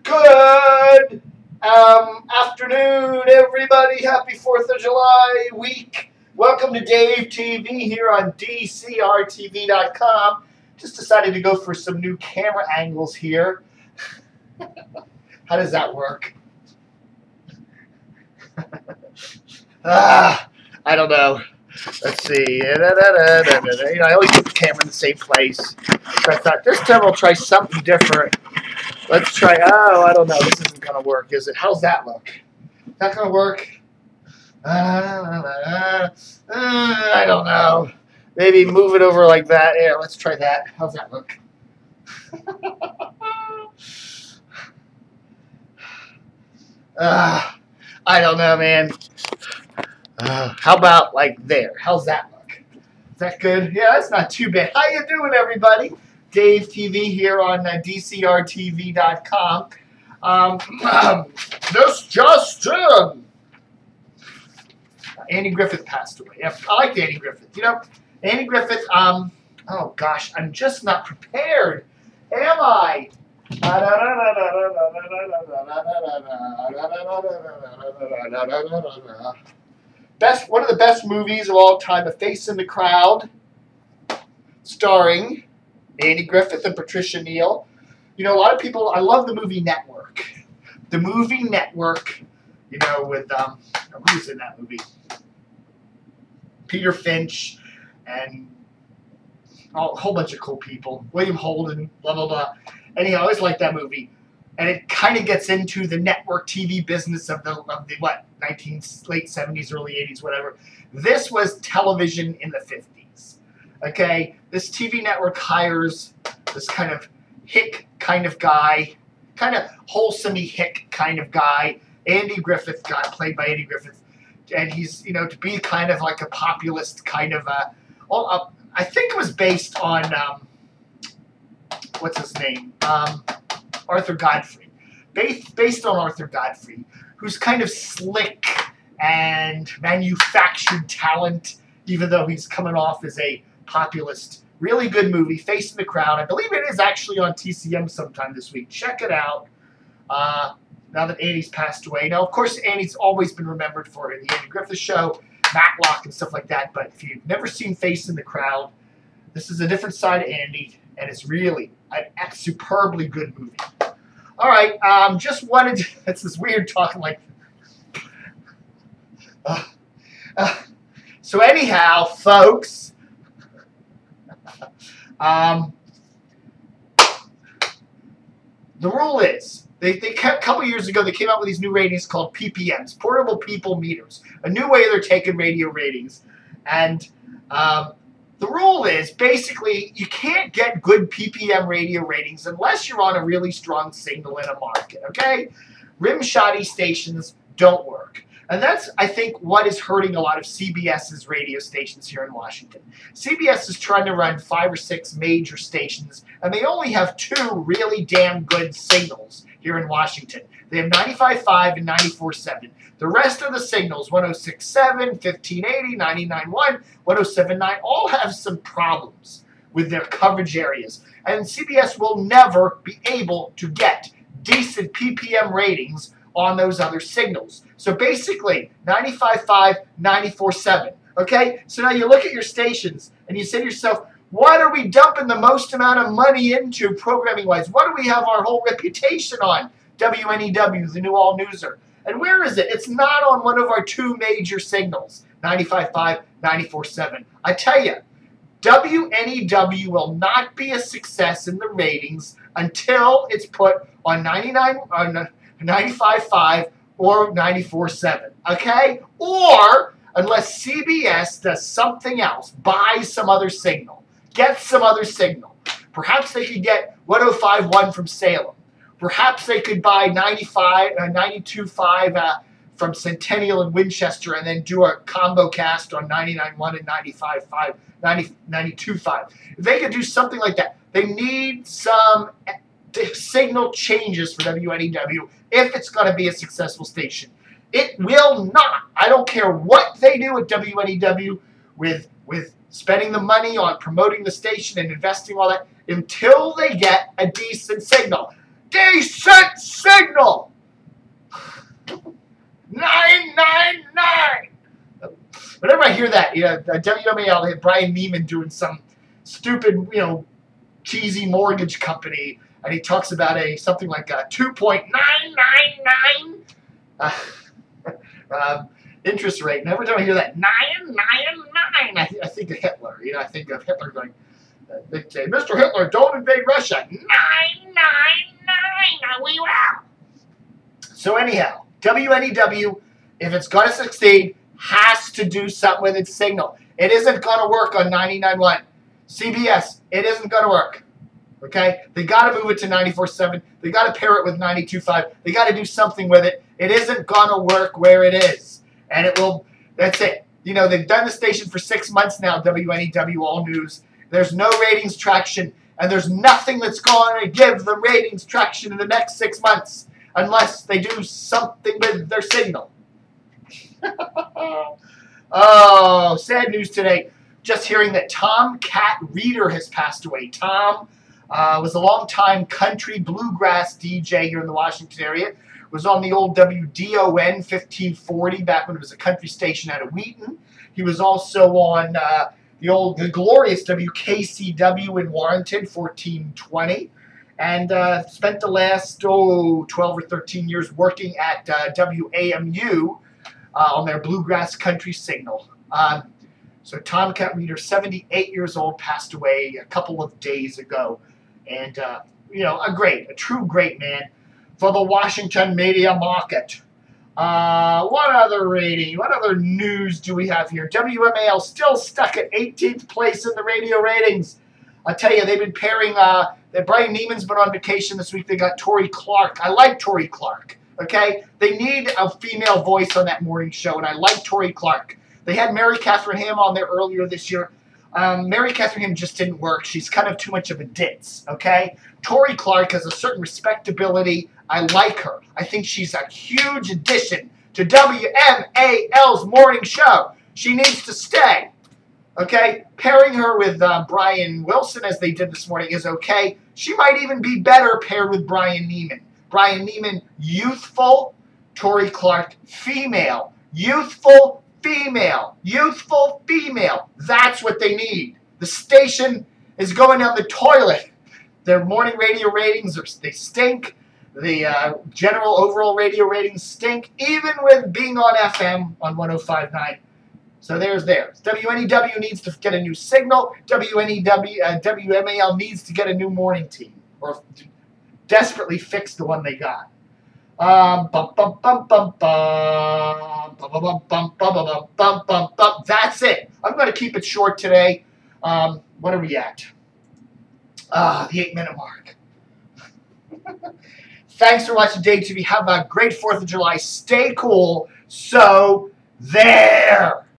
Good afternoon, everybody. Happy 4th of July week. Welcome to Dave TV here on DCRTV.com. Just decided to go for some new camera angles here. How does that work? I don't know. Let's see. You know, I always put the camera in the same place. So I thought this time I'll try something different. Let's try. Oh, I don't know. This isn't going to work, is it? How's that look? Not going to work? I don't know. Maybe move it over like that. Yeah, let's try that. How's that look? I don't know, man. How about like there? How's that look? Is that good? Yeah, that's not too bad. How you doing, everybody? Dave TV here on DCRTV.com. This just in. Andy Griffith passed away. Yeah, I like Andy Griffith. You know, Andy Griffith, oh gosh, I'm just not prepared. Am I? One of the best movies of all time, A Face in the Crowd, starring Andy Griffith and Patricia Neal. You know, a lot of people, I love the movie Network. The movie Network, you know, with, who's in that movie? Peter Finch and a whole bunch of cool people. William Holden, blah, blah, blah. Anyhow, I always liked that movie. And it kind of gets into the network TV business of the what, late 70s, early 80s, whatever. This was television in the 50s. Okay? This TV network hires this kind of hick kind of guy, kind of wholesome-y hick kind of guy. Andy Griffith, played by Andy Griffith. And he's, you know, to be kind of like a populist kind of, I think it was based on, what's his name? Arthur Godfrey. Based on Arthur Godfrey, who's kind of slick and manufactured talent, even though he's coming off as a populist. Really good movie, Face in the Crowd. I believe it is actually on TCM sometime this week. Check it out. Now that Andy's passed away. Now, of course, Andy's always been remembered for the Andy Griffith Show, Matlock, and stuff like that. But if you've never seen Face in the Crowd, this is a different side of Andy, and it's really a superbly good movie. All right, just wanted to, it's this weird talking like, so anyhow, folks, the rule is, a couple years ago, they came out with these new ratings called PPMs, Portable People Meters, a new way they're taking radio ratings. And the rule is, basically, you can't get good PPM radio ratings unless you're on a really strong signal in a market, okay? Rim-shoddy stations don't work. And that's, I think, what is hurting a lot of CBS's radio stations here in Washington. CBS is trying to run 5 or 6 major stations, and they only have 2 really damn good signals here in Washington. They have 95.5 and 94.7. The rest of the signals, 106.7, 1580, 99.1, 107.9, all have some problems with their coverage areas. And CBS will never be able to get decent PPM ratings on those other signals. So basically, 95.5, 94.7. Okay? So now you look at your stations and you say to yourself, what are we dumping the most amount of money into programming-wise? What do we have our whole reputation on? WNEW, the new all-newser. And where is it? It's not on one of our 2 major signals, 95.5, 94.7. I tell you, WNEW will not be a success in the ratings until it's put on 95.5 or 94.7, okay? Or unless CBS does something else, buy some other signal, get some other signal. Perhaps they could get 105.1 from Salem. Perhaps they could buy 92.5 from Centennial and Winchester and then do a combo cast on 99.1 and 95.5, 92.5. If they could do something like that, they need some signal changes for WNEW if it's going to be a successful station. It will not. I don't care what they do at WNEW with spending the money on promoting the station and investing all that until they get a decent signal. decent signal. 999. Whenever I hear that, WMAL, they had Brian Neiman doing some stupid, cheesy mortgage company, and he talks about something like a 2.999 interest rate. And every time I hear that 999, I think of Hitler. I think of Hitler going, they say, Mr. Hitler, don't invade Russia. 999, we will. So anyhow, WNEW, if it's going to succeed, has to do something with its signal. It isn't going to work on 99.1. CBS, it isn't going to work. Okay? They got to move it to 94.7. They got to pair it with 92.5. They got to do something with it. It isn't going to work where it is. And it will, that's it. They've done the station for 6 months now, WNEW All News. There's no ratings traction, and there's nothing that's going to give the ratings traction in the next 6 months unless they do something with their signal. Oh, sad news today. Just hearing that Tom Cat Reeder has passed away. Tom was a longtime country bluegrass DJ here in the Washington area. Was on the old WDON 1540 back when it was a country station out of Wheaton. He was also on the glorious WKCW in Warrenton 1420. And spent the last 12 or 13 years working at WAMU on their bluegrass country signal. So Tom Cat Reeder, 78 years old, passed away a couple of days ago. And, a true great man for the Washington media market. What other rating? What other news do we have here? WMAL still stuck at 18th place in the radio ratings. I'll tell you, they've been pairing, Brian Neiman's been on vacation this week. They got Tori Clarke. I like Tori Clarke, okay? They need a female voice on that morning show, and I like Tori Clarke. They had Mary Catherine Ham on there earlier this year. Mary Catherine Ham just didn't work. She's kind of too much of a ditz, okay? Tori Clarke has a certain respectability. I like her. I think she's a huge addition to WMAL's morning show. She needs to stay. Okay, pairing her with Brian Wilson, as they did this morning, is okay. She might even be better paired with Brian Neiman. Brian Neiman, youthful. Tori Clarke, female. Youthful, female. Youthful, female. That's what they need. The station is going down the toilet. Their morning radio ratings, they stink. The general overall radio ratings stink, even with being on FM on 105.9. So there's theirs. WNEW needs to get a new signal. WMAL needs to get a new morning team, or desperately fix the one they got. That's it. I'm going to keep it short today. What are we at? The 8-minute mark. Thanks for watching Day TV. Have a great 4th of July. Stay cool. So there.